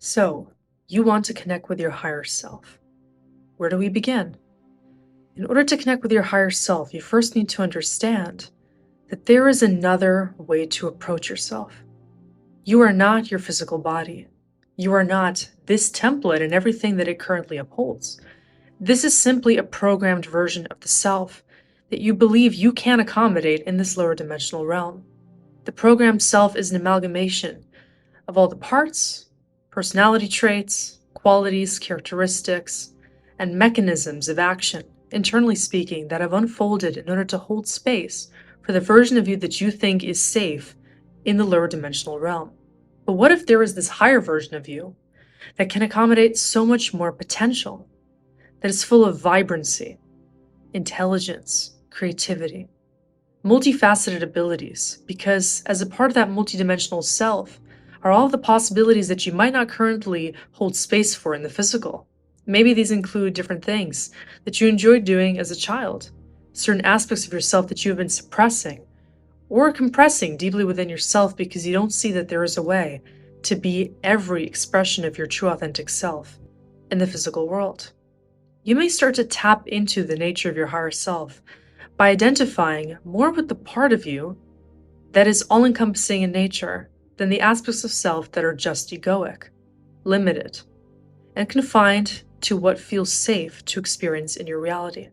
So, you want to connect with your higher self. Where do we begin? In order to connect with your higher self, you first need to understand that there is another way to approach yourself. You are not your physical body. You are not this template and everything that it currently upholds. This is simply a programmed version of the self that you believe you can accommodate in this lower dimensional realm. The programmed self is an amalgamation of all the parts, personality traits, qualities, characteristics, and mechanisms of action, internally speaking, that have unfolded in order to hold space for the version of you that you think is safe in the lower dimensional realm. But what if there is this higher version of you that can accommodate so much more potential, that is full of vibrancy, intelligence, creativity, multifaceted abilities? Because as a part of that multidimensional self are all of the possibilities that you might not currently hold space for in the physical. Maybe these include different things that you enjoyed doing as a child, certain aspects of yourself that you have been suppressing or compressing deeply within yourself because you don't see that there is a way to be every expression of your true authentic self in the physical world. You may start to tap into the nature of your higher self by identifying more with the part of you that is all-encompassing in nature than the aspects of self that are just egoic, limited, and confined to what feels safe to experience in your reality.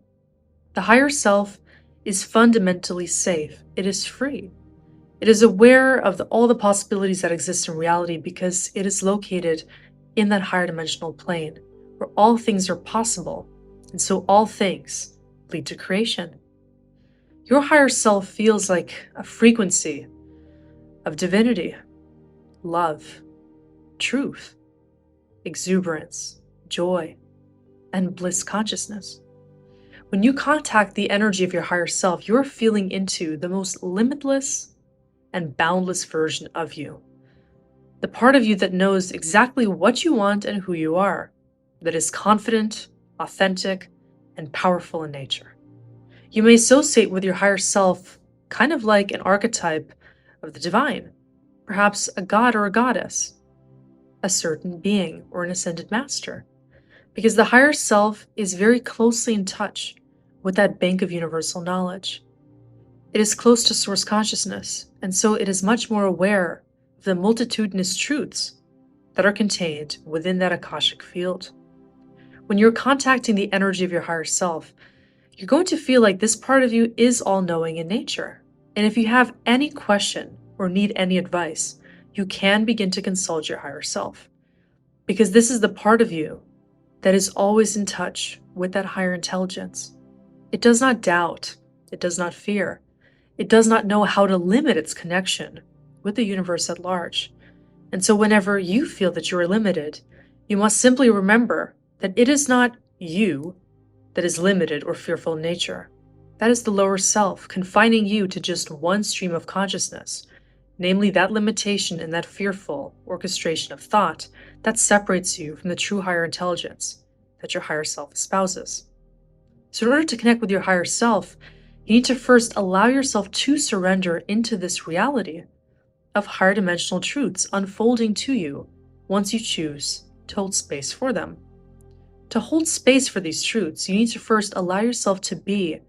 The higher self is fundamentally safe. It is free. It is aware of all the possibilities that exist in reality because it is located in that higher dimensional plane where all things are possible, and so all things lead to creation. Your higher self feels like a frequency of divinity, love, truth, exuberance, joy, and bliss consciousness. When you contact the energy of your higher self, you're feeling into the most limitless and boundless version of you. The part of you that knows exactly what you want and who you are, that is confident, authentic, and powerful in nature. You may associate with your higher self kind of like an archetype of the divine, perhaps a god or a goddess, a certain being or an ascended master, because the higher self is very closely in touch with that bank of universal knowledge. It is close to source consciousness, and so it is much more aware of the multitudinous truths that are contained within that Akashic field. When you're contacting the energy of your higher self, you're going to feel like this part of you is all-knowing in nature. And if you have any question or need any advice, you can begin to consult your higher self. Because this is the part of you that is always in touch with that higher intelligence. It does not doubt. It does not fear. It does not know how to limit its connection with the universe at large. And so whenever you feel that you are limited, you must simply remember that it is not you that is limited or fearful in nature. That is the lower self, confining you to just one stream of consciousness, namely that limitation and that fearful orchestration of thought that separates you from the true higher intelligence that your higher self espouses. So in order to connect with your higher self, you need to first allow yourself to surrender into this reality of higher dimensional truths unfolding to you once you choose to hold space for them. To hold space for these truths, you need to first allow yourself to be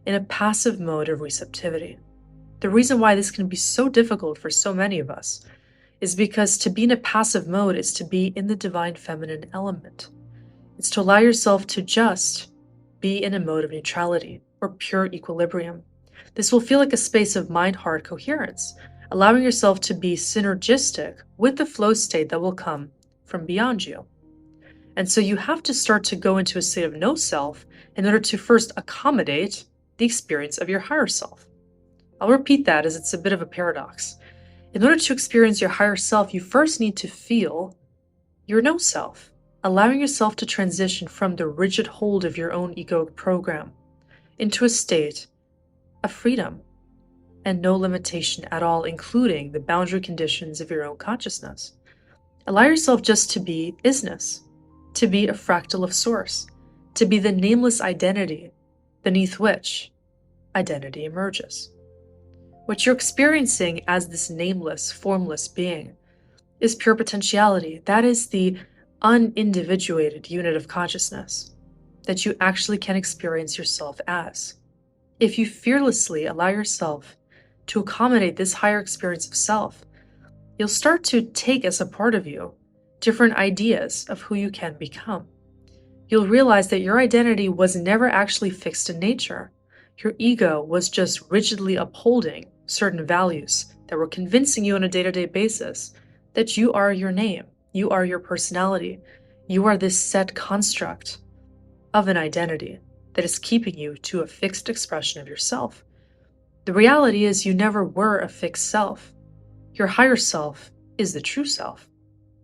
in a passive mode of receptivity. The reason why this can be so difficult for so many of us is because to be in a passive mode is to be in the divine feminine element. It's to allow yourself to just be in a mode of neutrality or pure equilibrium. This will feel like a space of mind-heart coherence, allowing yourself to be synergistic with the flow state that will come from beyond you. And so you have to start to go into a state of no self in order to first accommodate the experience of your higher self. I'll repeat that as it's a bit of a paradox. In order to experience your higher self, you first need to feel your no self, allowing yourself to transition from the rigid hold of your own egoic program into a state of freedom and no limitation at all, including the boundary conditions of your own consciousness. Allow yourself just to be isness, to be a fractal of source, to be the nameless identity beneath which identity emerges. What you're experiencing as this nameless, formless being is pure potentiality. That is the unindividuated unit of consciousness that you actually can experience yourself as. If you fearlessly allow yourself to accommodate this higher experience of self, you'll start to take as a part of you different ideas of who you can become. You'll realize that your identity was never actually fixed in nature. Your ego was just rigidly upholding certain values that were convincing you on a day-to-day basis that you are your name, you are your personality, you are this set construct of an identity that is keeping you to a fixed expression of yourself. The reality is you never were a fixed self. Your higher self is the true self.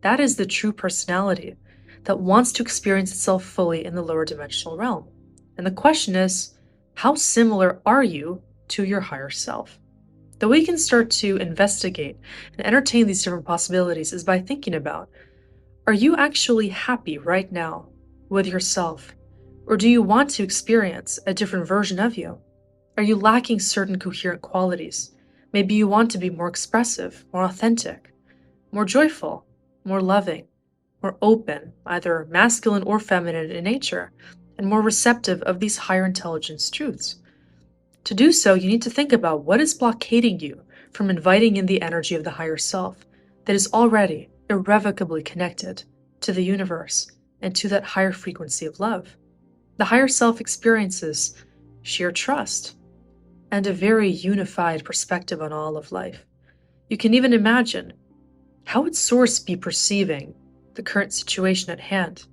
That is the true personality that wants to experience itself fully in the lower dimensional realm. And the question is, how similar are you to your higher self? The way you can start to investigate and entertain these different possibilities is by thinking about, are you actually happy right now with yourself? Or do you want to experience a different version of you? Are you lacking certain coherent qualities? Maybe you want to be more expressive, more authentic, more joyful, more loving, more open, either masculine or feminine in nature, and more receptive of these higher intelligence truths. To do so, you need to think about what is blockading you from inviting in the energy of the higher self that is already irrevocably connected to the universe and to that higher frequency of love. The higher self experiences sheer trust and a very unified perspective on all of life. You can even imagine, how would Source be perceiving the current situation at hand?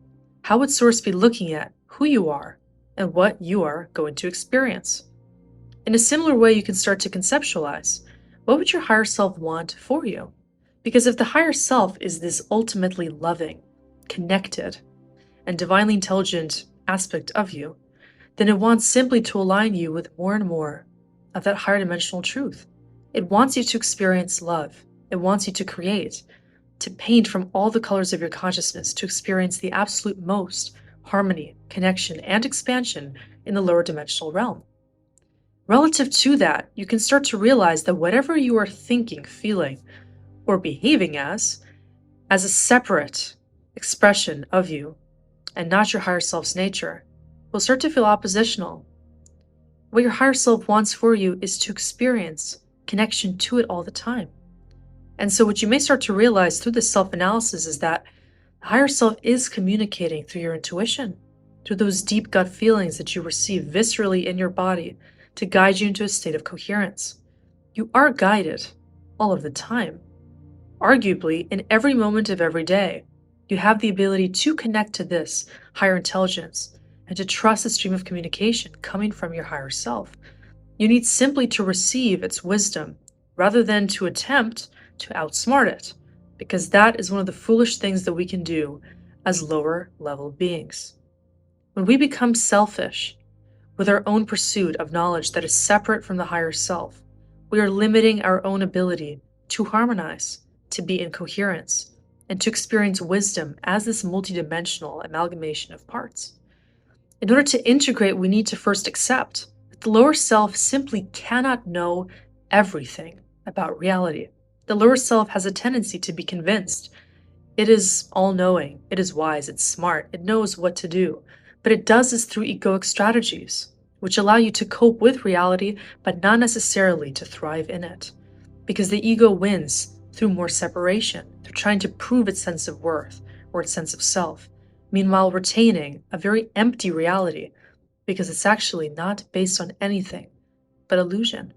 How would Source be looking at who you are and what you are going to experience? In a similar way, you can start to conceptualize, what would your higher self want for you? Because if the higher self is this ultimately loving, connected, and divinely intelligent aspect of you, then it wants simply to align you with more and more of that higher dimensional truth. It wants you to experience love. It wants you to create, to paint from all the colors of your consciousness, to experience the absolute most harmony, connection, and expansion in the lower dimensional realm. Relative to that, you can start to realize that whatever you are thinking, feeling, or behaving as a separate expression of you and not your higher self's nature, will start to feel oppositional. What your higher self wants for you is to experience connection to it all the time. And so what you may start to realize through this self-analysis is that the higher self is communicating through your intuition, through those deep gut feelings that you receive viscerally in your body to guide you into a state of coherence. You are guided all of the time. Arguably, in every moment of every day, you have the ability to connect to this higher intelligence and to trust the stream of communication coming from your higher self. You need simply to receive its wisdom rather than to attempt to outsmart it, because that is one of the foolish things that we can do as lower level beings. When we become selfish with our own pursuit of knowledge that is separate from the higher self, we are limiting our own ability to harmonize, to be in coherence, and to experience wisdom as this multidimensional amalgamation of parts. In order to integrate, we need to first accept that the lower self simply cannot know everything about reality. The lower self has a tendency to be convinced it is all-knowing, it is wise, it's smart, it knows what to do, but it does this through egoic strategies, which allow you to cope with reality, but not necessarily to thrive in it. Because the ego wins through more separation, through trying to prove its sense of worth or its sense of self, meanwhile retaining a very empty reality, because it's actually not based on anything but illusion.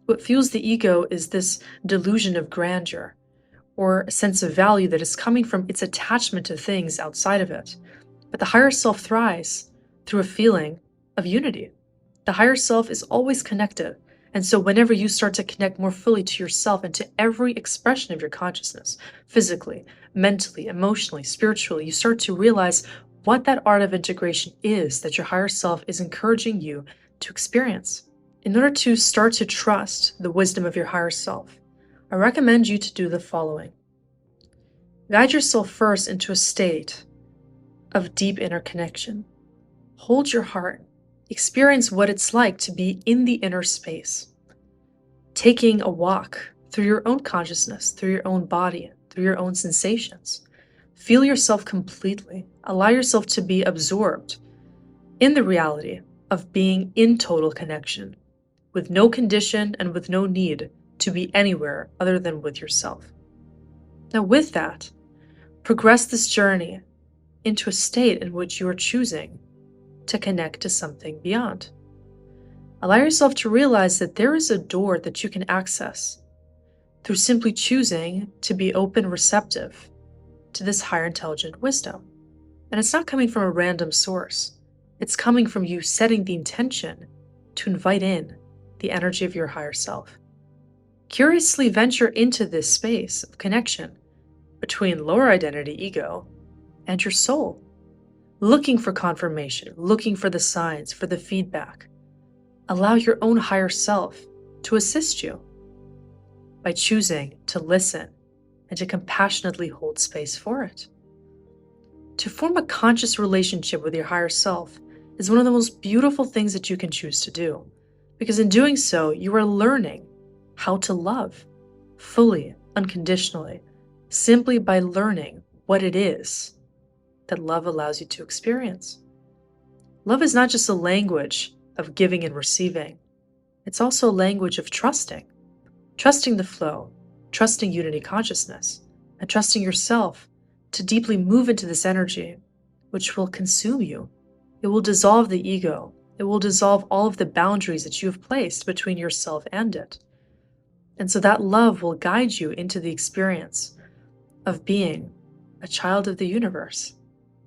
What fuels the ego is this delusion of grandeur, or a sense of value that is coming from its attachment to things outside of it. But the higher self thrives through a feeling of unity. The higher self is always connected, and so whenever you start to connect more fully to yourself and to every expression of your consciousness, physically, mentally, emotionally, spiritually, you start to realize what that art of integration is that your higher self is encouraging you to experience. In order to start to trust the wisdom of your higher self, I recommend you to do the following. Guide yourself first into a state of deep inner connection. Hold your heart. Experience what it's like to be in the inner space. Taking a walk through your own consciousness, through your own body, through your own sensations. Feel yourself completely. Allow yourself to be absorbed in the reality of being in total connection, with no condition and with no need to be anywhere other than with yourself. Now, with that, progress this journey into a state in which you are choosing to connect to something beyond. Allow yourself to realize that there is a door that you can access through simply choosing to be open, receptive to this higher intelligent wisdom. And it's not coming from a random source. It's coming from you setting the intention to invite in the energy of your higher self. Curiously venture into this space of connection between lower identity ego and your soul, looking for confirmation, looking for the signs, for the feedback. Allow your own higher self to assist you by choosing to listen and to compassionately hold space for it. To form a conscious relationship with your higher self is one of the most beautiful things that you can choose to do, because in doing so, you are learning how to love fully, unconditionally, simply by learning what it is that love allows you to experience. Love is not just a language of giving and receiving. It's also a language of trusting the flow, trusting unity consciousness, and trusting yourself to deeply move into this energy, which will consume you. It will dissolve the ego. It will dissolve all of the boundaries that you have placed between yourself and it. And so that love will guide you into the experience of being a child of the universe.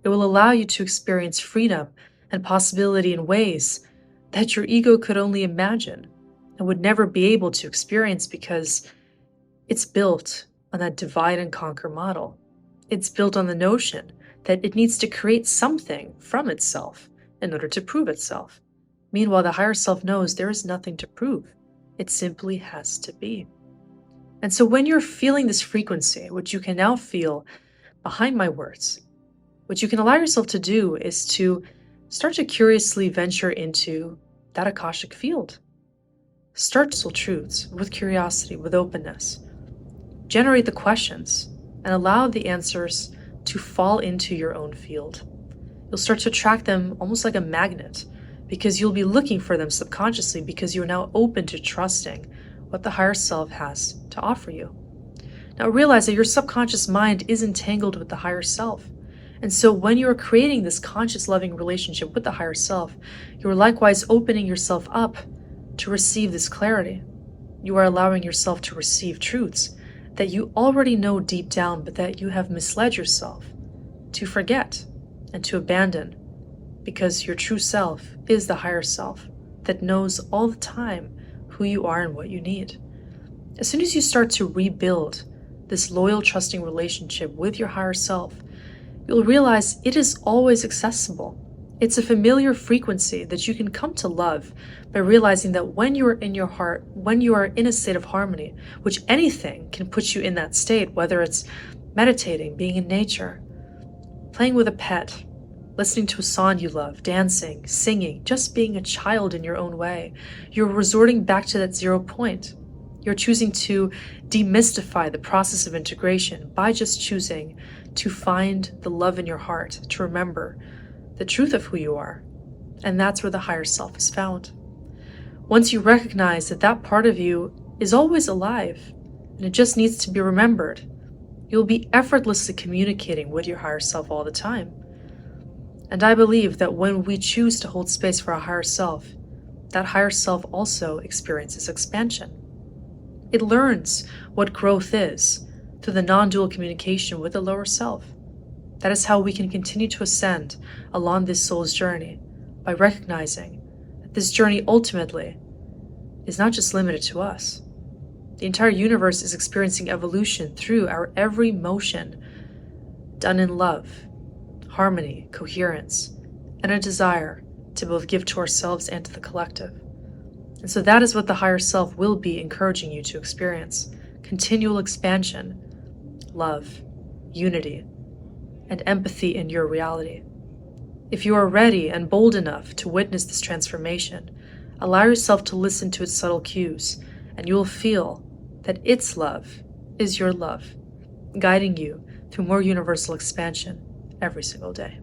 It will allow you to experience freedom and possibility in ways that your ego could only imagine and would never be able to experience, because it's built on that divide and conquer model. It's built on the notion that it needs to create something from itself in order to prove itself. Meanwhile, the higher self knows there is nothing to prove. It simply has to be. And so when you're feeling this frequency, which you can now feel behind my words, what you can allow yourself to do is to start to curiously venture into that Akashic field. Start soul truths with curiosity, with openness. Generate the questions and allow the answers to fall into your own field. You'll start to attract them almost like a magnet, because you'll be looking for them subconsciously, because you're now open to trusting what the higher self has to offer you. Now realize that your subconscious mind is entangled with the higher self. And so when you're creating this conscious loving relationship with the higher self, you're likewise opening yourself up to receive this clarity. You are allowing yourself to receive truths that you already know deep down, but that you have misled yourself to forget and to abandon, because your true self is the higher self that knows all the time who you are and what you need. As soon as you start to rebuild this loyal, trusting relationship with your higher self, you'll realize it is always accessible. It's a familiar frequency that you can come to love by realizing that when you are in your heart, when you are in a state of harmony, which anything can put you in that state, whether it's meditating, being in nature, playing with a pet, listening to a song you love, dancing, singing, just being a child in your own way, you're resorting back to that 0 point. You're choosing to demystify the process of integration by just choosing to find the love in your heart, to remember the truth of who you are. And that's where the higher self is found. Once you recognize that that part of you is always alive and it just needs to be remembered, you'll be effortlessly communicating with your higher self all the time. And I believe that when we choose to hold space for our higher self, that higher self also experiences expansion. It learns what growth is through the non-dual communication with the lower self. That is how we can continue to ascend along this soul's journey, by recognizing that this journey ultimately is not just limited to us. The entire universe is experiencing evolution through our every motion, done in love, harmony, coherence, and a desire to both give to ourselves and to the collective. And so that is what the higher self will be encouraging you to experience: continual expansion, love, unity, and empathy in your reality. If you are ready and bold enough to witness this transformation, allow yourself to listen to its subtle cues, and you will feel that its love is your love. guiding you through more universal expansion every single day.